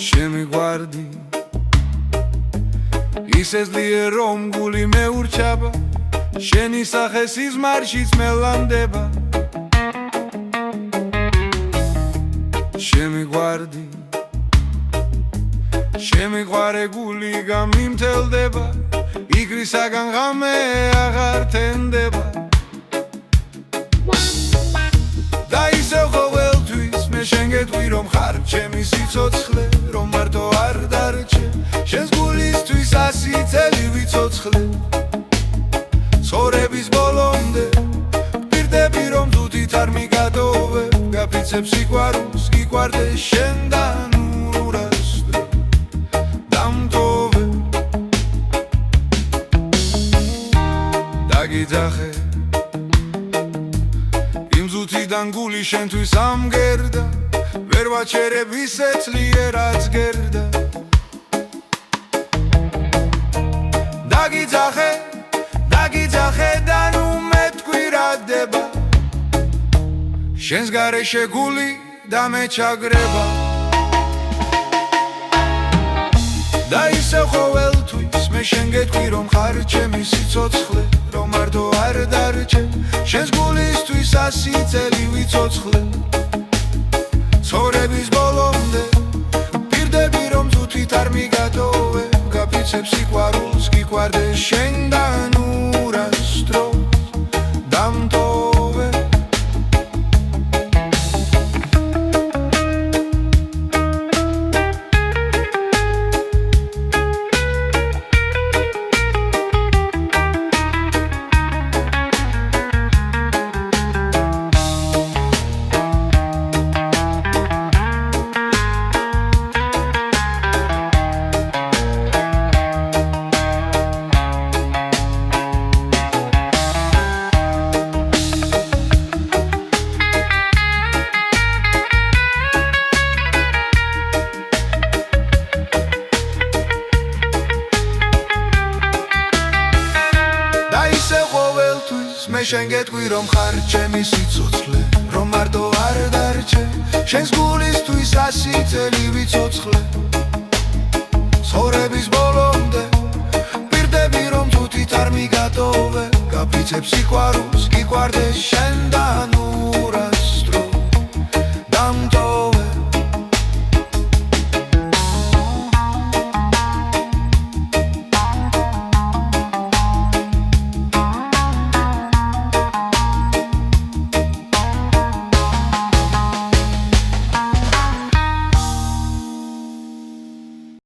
შემიყვარდი ისე ძლიერ რომ გული მეურჩაბა შენი სახე სიზმარშიც მელამდება შემიყვარდი შემიყვარე გული გამიმთელდება იგრისაგან ღამე აღარ თენდება და ისევ ყოველთვის მე შენ გეტყვი რომ ხარ ჩემი სიცოცხლე რომ მარტო არ დარჩე შენს გულისთვის 100 წელი ვიცოცხლე ცხოვრების ბოლომდე ვპირდები რომ თუთით არ მიგატოვე გაფიცებ სიყვარულს გიყვარდე შენთან ურასდრო დამტოვე დაგიძახე იმ ზუთიდან გული შენთვის ამგერდა ვერ ვაჩერებ ისე ძლიერად გერდა დაგიძახე და ნუ მეთქვი რა დება შენს გარეშე გული და მე ჩაგრება და ისევ ყოველთვის მე შენ გეტყვი რომ ხარ ჩემი სიცოცხლე რომ მარტო არ დარჩე შენს გულისთვის 100 წელი ვიცოცხლე ცხოვრების ბოლომდე ვპირდები რომ თუთით არ მიგატოვე გაფიცებ სიყვარულს გიყვარდე შენთან ურასდრო დამტოვე მე შენ გეტყვი რომ ხარ ჩემი სიცოცხლე რომ მარტო არ დარჩე შენს გულისთვის 100 წელი ვიცოცხლე ცხოვრების ბოლომდე ვპირდები რომ თუთით არ მიგატოვე გაფიცებ სიყვარულს გიყვარდე შენ